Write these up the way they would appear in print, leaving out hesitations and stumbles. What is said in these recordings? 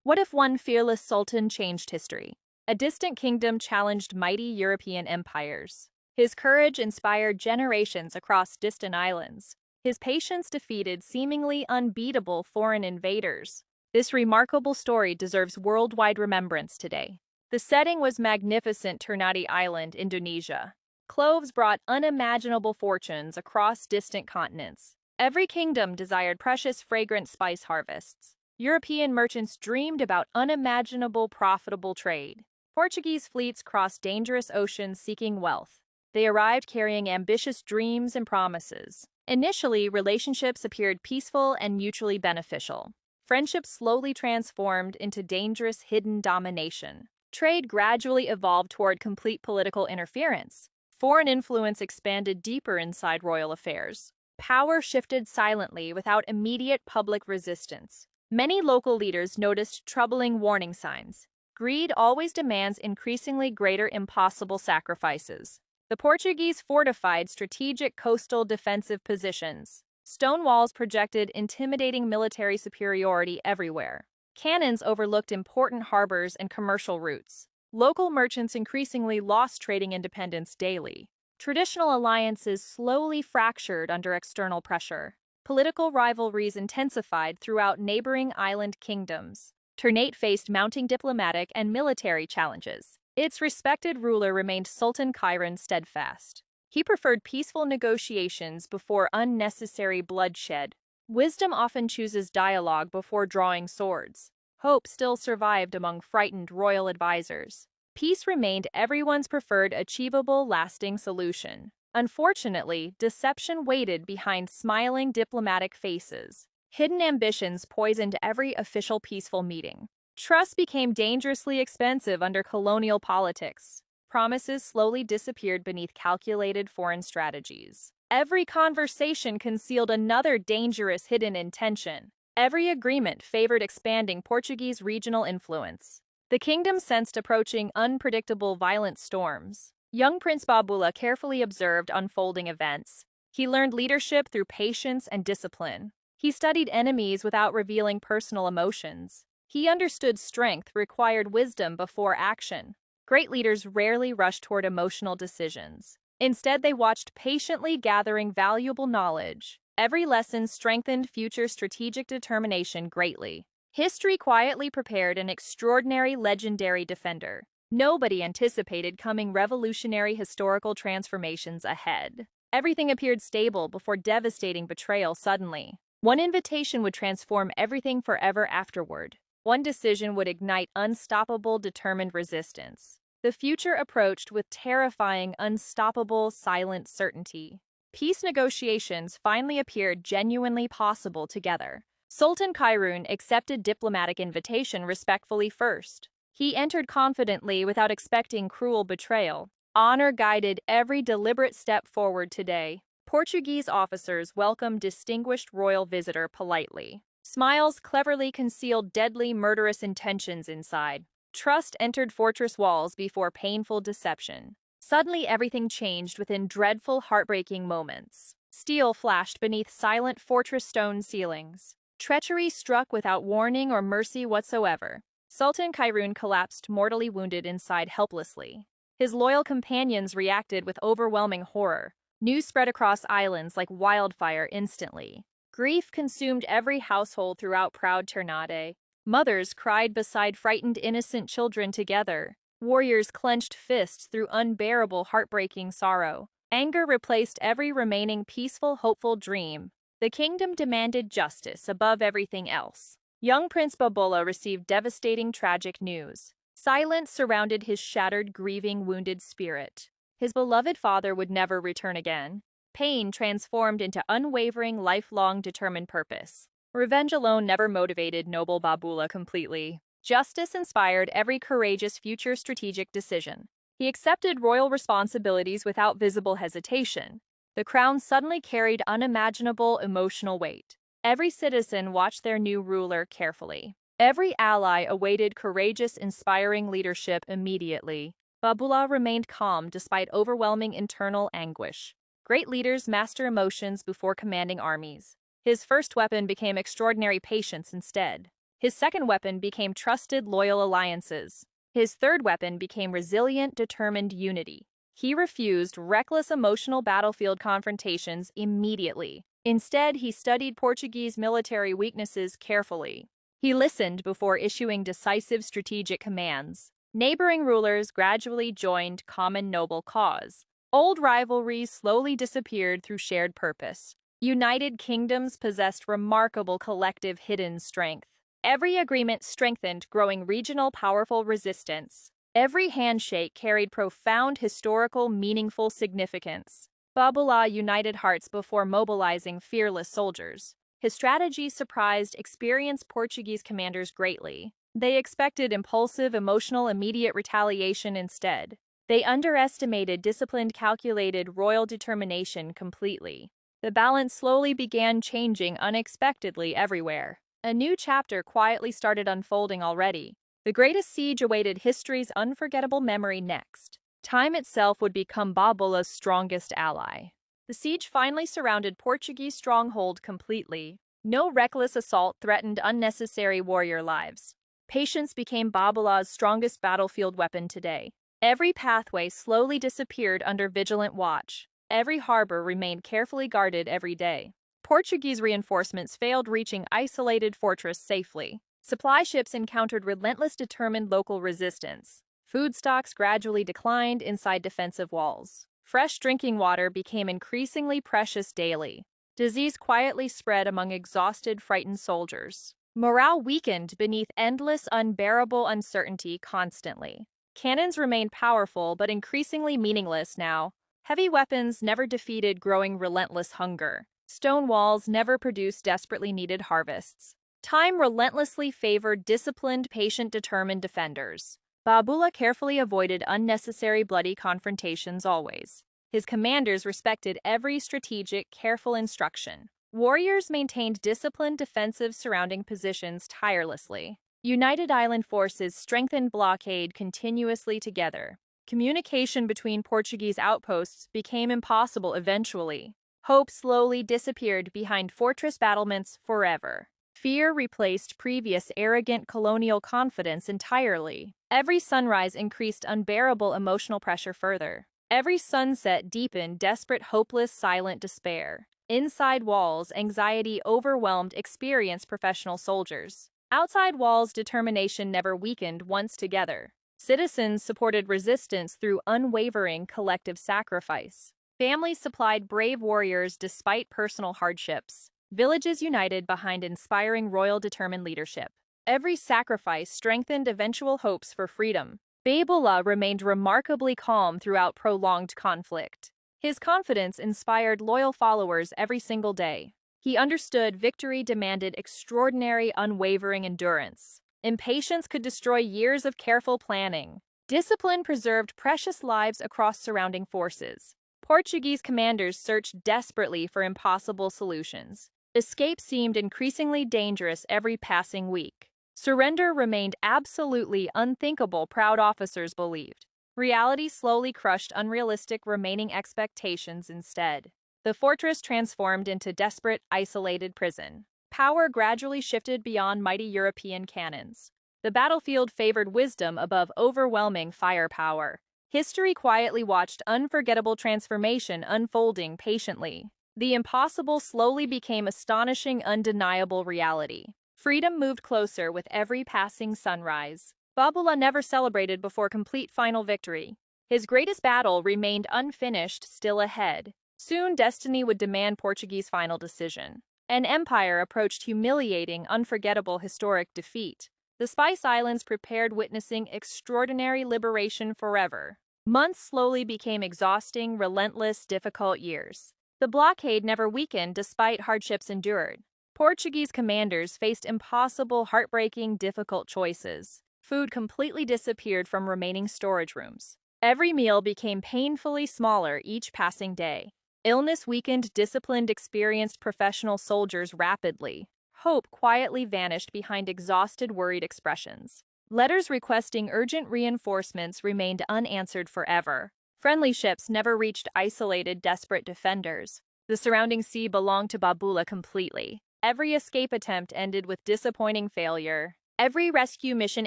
What if one fearless sultan changed history? A distant kingdom challenged mighty European empires. His courage inspired generations across distant islands. His patience defeated seemingly unbeatable foreign invaders. This remarkable story deserves worldwide remembrance today. The setting was magnificent Ternate Island, Indonesia. Cloves brought unimaginable fortunes across distant continents. Every kingdom desired precious, fragrant spice harvests. European merchants dreamed about unimaginable, profitable trade. Portuguese fleets crossed dangerous oceans seeking wealth. They arrived carrying ambitious dreams and promises. Initially, relationships appeared peaceful and mutually beneficial. Friendships slowly transformed into dangerous hidden domination. Trade gradually evolved toward complete political interference. Foreign influence expanded deeper inside royal affairs. Power shifted silently without immediate public resistance. Many local leaders noticed troubling warning signs. Greed always demands increasingly greater impossible sacrifices. The Portuguese fortified strategic coastal defensive positions. Stone walls projected intimidating military superiority everywhere. Cannons overlooked important harbors and commercial routes. Local merchants increasingly lost trading independence daily. Traditional alliances slowly fractured under external pressure. Political rivalries intensified throughout neighboring island kingdoms. Ternate faced mounting diplomatic and military challenges. Its respected ruler remained Sultan Khairun steadfast. He preferred peaceful negotiations before unnecessary bloodshed. Wisdom often chooses dialogue before drawing swords. Hope still survived among frightened royal advisors. Peace remained everyone's preferred achievable, lasting solution. Unfortunately, deception waited behind smiling diplomatic faces. Hidden ambitions poisoned every official peaceful meeting. Trust became dangerously expensive under colonial politics. Promises slowly disappeared beneath calculated foreign strategies. Every conversation concealed another dangerous hidden intention. Every agreement favored expanding Portuguese regional influence. The kingdom sensed approaching unpredictable violent storms. Young Prince Baabullah carefully observed unfolding events. He learned leadership through patience and discipline. He studied enemies without revealing personal emotions. He understood strength required wisdom before action. Great leaders rarely rush toward emotional decisions. Instead, they watched patiently, gathering valuable knowledge. Every lesson strengthened future strategic determination greatly. History quietly prepared an extraordinary, legendary defender. Nobody anticipated coming revolutionary historical transformations ahead. Everything appeared stable before devastating betrayal suddenly. One invitation would transform everything forever afterward. One decision would ignite unstoppable, determined resistance. The future approached with terrifying, unstoppable, silent certainty. Peace negotiations finally appeared genuinely possible together. Sultan Khairun accepted diplomatic invitation respectfully first. He entered confidently without expecting cruel betrayal. Honor guided every deliberate step forward today. Portuguese officers welcomed distinguished royal visitor politely. Smiles cleverly concealed deadly, murderous intentions inside. Trust entered fortress walls before painful deception. Suddenly, everything changed within dreadful, heartbreaking moments. Steel flashed beneath silent fortress stone ceilings. Treachery struck without warning or mercy whatsoever. Sultan Khairun collapsed, mortally wounded inside helplessly. His loyal companions reacted with overwhelming horror. News spread across islands like wildfire instantly. Grief consumed every household throughout proud Ternate. Mothers cried beside frightened innocent children together. Warriors clenched fists through unbearable, heartbreaking sorrow. Anger replaced every remaining peaceful, hopeful dream. The kingdom demanded justice above everything else. Young Prince Baabullah received devastating, tragic news. Silence surrounded his shattered, grieving, wounded spirit. His beloved father would never return again. Pain transformed into unwavering, lifelong, determined purpose. Revenge alone never motivated noble Baabullah completely. Justice inspired every courageous future strategic decision. He accepted royal responsibilities without visible hesitation. The crown suddenly carried unimaginable emotional weight. Every citizen watched their new ruler carefully. Every ally awaited courageous, inspiring leadership immediately. Baabullah remained calm despite overwhelming internal anguish. Great leaders master emotions before commanding armies. His first weapon became extraordinary patience instead. His second weapon became trusted, loyal alliances. His third weapon became resilient, determined unity. He refused reckless emotional battlefield confrontations immediately. Instead, he studied Portuguese military weaknesses carefully. He listened before issuing decisive strategic commands. Neighboring rulers gradually joined common noble cause. Old rivalries slowly disappeared through shared purpose. United kingdoms possessed remarkable collective hidden strength. Every agreement strengthened growing regional powerful resistance. Every handshake carried profound historical meaningful significance. Baabullah united hearts before mobilizing fearless soldiers. His strategy surprised experienced Portuguese commanders greatly. They expected impulsive, emotional, immediate retaliation instead. They underestimated disciplined, calculated royal determination completely. The balance slowly began changing unexpectedly everywhere. A new chapter quietly started unfolding already. The greatest siege awaited history's unforgettable memory next. Time itself would become Baabullah's strongest ally. The siege finally surrounded Portuguese stronghold completely. No reckless assault threatened unnecessary warrior lives. Patience became Baabullah's strongest battlefield weapon today. Every pathway slowly disappeared under vigilant watch. Every harbor remained carefully guarded every day. Portuguese reinforcements failed reaching isolated fortress safely. Supply ships encountered relentless determined local resistance. Food stocks gradually declined inside defensive walls. Fresh drinking water became increasingly precious daily. Disease quietly spread among exhausted, frightened soldiers. Morale weakened beneath endless, unbearable uncertainty constantly. Cannons remained powerful but increasingly meaningless now. Heavy weapons never defeated growing relentless hunger. Stone walls never produced desperately needed harvests. Time relentlessly favored disciplined, patient, determined defenders. Baabullah carefully avoided unnecessary bloody confrontations always. His commanders respected every strategic, careful instruction. Warriors maintained disciplined defensive surrounding positions tirelessly. United Island forces strengthened blockade continuously together. Communication between Portuguese outposts became impossible eventually. Hope slowly disappeared behind fortress battlements forever. Fear replaced previous arrogant colonial confidence entirely. Every sunrise increased unbearable emotional pressure further. Every sunset deepened desperate, hopeless, silent despair. Inside walls, anxiety overwhelmed experienced professional soldiers. Outside walls, determination never weakened once together. Citizens supported resistance through unwavering collective sacrifice. Families supplied brave warriors despite personal hardships. Villages united behind inspiring royal determined leadership. Every sacrifice strengthened eventual hopes for freedom. Baabullah remained remarkably calm throughout prolonged conflict. His confidence inspired loyal followers every single day. He understood victory demanded extraordinary, unwavering endurance. Impatience could destroy years of careful planning. Discipline preserved precious lives across surrounding forces. Portuguese commanders searched desperately for impossible solutions. Escape seemed increasingly dangerous every passing week. Surrender remained absolutely unthinkable, proud officers believed. Reality slowly crushed unrealistic remaining expectations instead. The fortress transformed into desperate, isolated prison. Power gradually shifted beyond mighty European cannons. The battlefield favored wisdom above overwhelming firepower. History quietly watched unforgettable transformation unfolding patiently. The impossible slowly became astonishing, undeniable reality. Freedom moved closer with every passing sunrise. Baabullah never celebrated before complete final victory. His greatest battle remained unfinished, still ahead. Soon destiny would demand Portuguese final decision. An empire approached humiliating, unforgettable historic defeat. The Spice Islands prepared witnessing extraordinary liberation forever. Months slowly became exhausting, relentless, difficult years. The blockade never weakened despite hardships endured. Portuguese commanders faced impossible, heartbreaking, difficult choices. Food completely disappeared from remaining storage rooms. Every meal became painfully smaller each passing day. Illness weakened disciplined, experienced professional soldiers rapidly. Hope quietly vanished behind exhausted, worried expressions. Letters requesting urgent reinforcements remained unanswered forever. Friendly ships never reached isolated, desperate defenders. The surrounding sea belonged to Baabullah completely. Every escape attempt ended with disappointing failure. Every rescue mission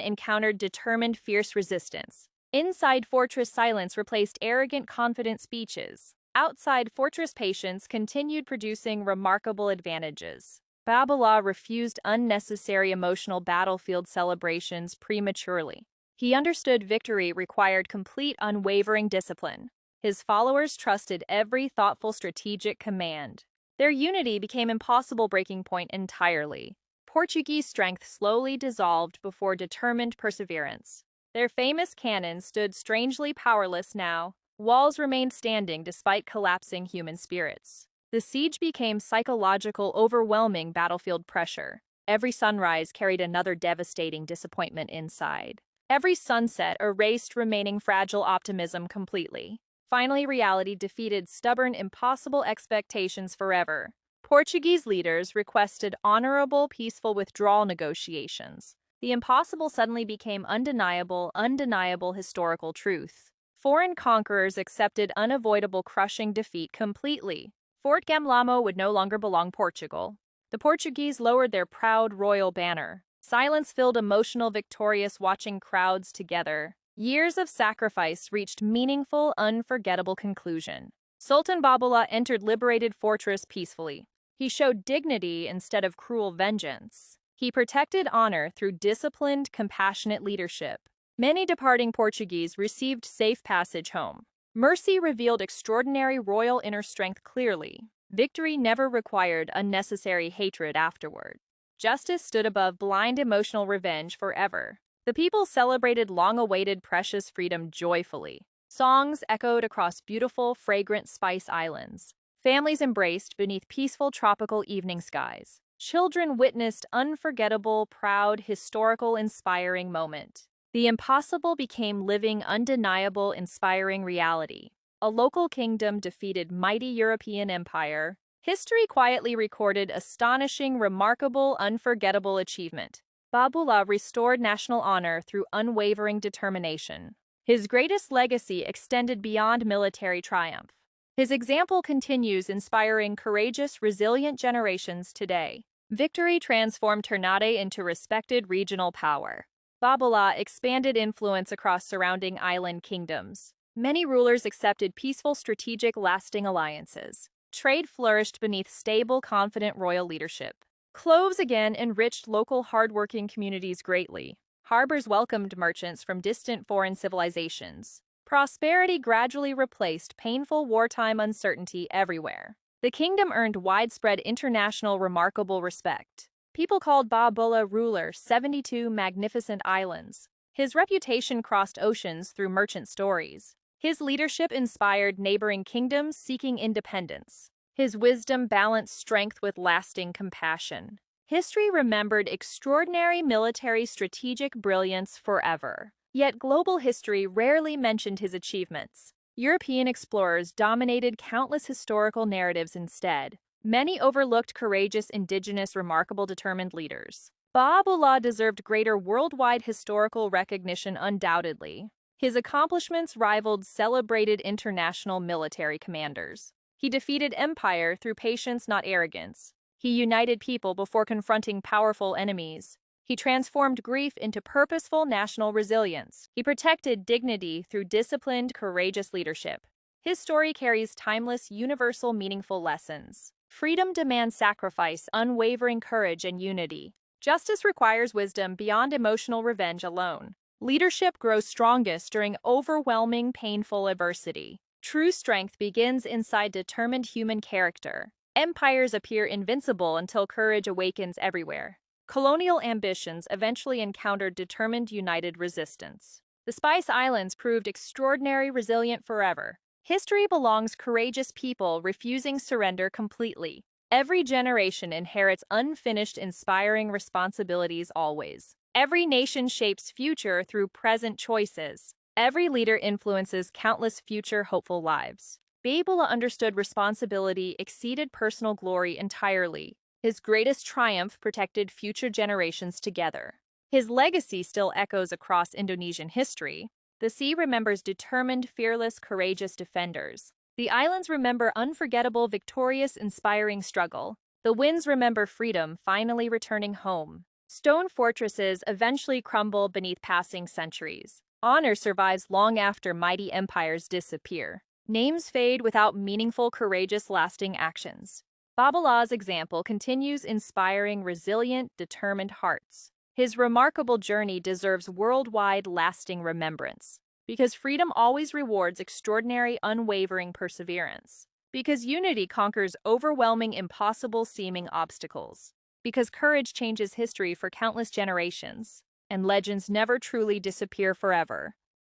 encountered determined, fierce resistance. Inside fortress silence replaced arrogant, confident speeches. Outside fortress patience continued producing remarkable advantages. Baabullah refused unnecessary emotional battlefield celebrations prematurely. He understood victory required complete, unwavering discipline. His followers trusted every thoughtful strategic command. Their unity became impossible breaking point entirely. Portuguese strength slowly dissolved before determined perseverance. Their famous cannons stood strangely powerless now. Walls remained standing despite collapsing human spirits. The siege became psychological, overwhelming battlefield pressure. Every sunrise carried another devastating disappointment inside. Every sunset erased remaining fragile optimism completely. Finally, reality defeated stubborn, impossible expectations forever. Portuguese leaders requested honorable, peaceful withdrawal negotiations. The impossible suddenly became undeniable historical truth. Foreign conquerors accepted unavoidable, crushing defeat completely. Fort Gamlamo would no longer belong to Portugal. The Portuguese lowered their proud royal banner. Silence filled emotional, victorious, watching crowds together. Years of sacrifice reached meaningful, unforgettable conclusion. Sultan Baabullah entered liberated fortress peacefully. He showed dignity instead of cruel vengeance. He protected honor through disciplined, compassionate leadership. Many departing Portuguese received safe passage home. Mercy revealed extraordinary royal inner strength clearly. Victory never required unnecessary hatred afterward. Justice stood above blind emotional revenge forever. The people celebrated long-awaited precious freedom joyfully. Songs echoed across beautiful, fragrant spice islands. Families embraced beneath peaceful tropical evening skies. Children witnessed unforgettable, proud, historical, inspiring moment. The impossible became living, undeniable, inspiring reality. A local kingdom defeated mighty European empire. History quietly recorded astonishing, remarkable, unforgettable achievement. Baabullah restored national honor through unwavering determination. His greatest legacy extended beyond military triumph. His example continues inspiring courageous, resilient generations today. Victory transformed Ternate into respected regional power. Baabullah expanded influence across surrounding island kingdoms. Many rulers accepted peaceful, strategic, lasting alliances. Trade flourished beneath stable, confident royal leadership. Cloves again enriched local hardworking communities greatly. Harbors welcomed merchants from distant foreign civilizations. Prosperity gradually replaced painful wartime uncertainty everywhere. The kingdom earned widespread international remarkable respect. People called Baabullah ruler 72 magnificent islands. His reputation crossed oceans through merchant stories. His leadership inspired neighboring kingdoms seeking independence. His wisdom balanced strength with lasting compassion. History remembered extraordinary military strategic brilliance forever. Yet global history rarely mentioned his achievements. European explorers dominated countless historical narratives instead. Many overlooked courageous, indigenous, remarkable, determined leaders. Baabullah deserved greater worldwide historical recognition undoubtedly. His accomplishments rivaled celebrated international military commanders. He defeated empire through patience, not arrogance. He united people before confronting powerful enemies. He transformed grief into purposeful national resilience. He protected dignity through disciplined, courageous leadership. His story carries timeless, universal, meaningful lessons. Freedom demands sacrifice, unwavering courage, and unity. Justice requires wisdom beyond emotional revenge alone. Leadership grows strongest during overwhelming, painful adversity. True strength begins inside determined human character. Empires appear invincible until courage awakens everywhere. Colonial ambitions eventually encountered determined, united resistance. The Spice Islands proved extraordinary, resilient forever. History belongs courageous people refusing surrender completely. Every generation inherits unfinished, inspiring responsibilities always. Every nation shapes future through present choices. Every leader influences countless future hopeful lives. Baabullah understood responsibility exceeded personal glory entirely. His greatest triumph protected future generations together. His legacy still echoes across Indonesian history. The sea remembers determined, fearless, courageous defenders. The islands remember unforgettable, victorious, inspiring struggle. The winds remember freedom finally returning home. Stone fortresses eventually crumble beneath passing centuries. Honor survives long after mighty empires disappear. Names fade without meaningful, courageous, lasting actions. Baabullah's example continues inspiring resilient, determined hearts. His remarkable journey deserves worldwide, lasting remembrance. Because freedom always rewards extraordinary, unwavering perseverance. Because unity conquers overwhelming, impossible-seeming obstacles. Because courage changes history for countless generations. And legends never truly disappear forever.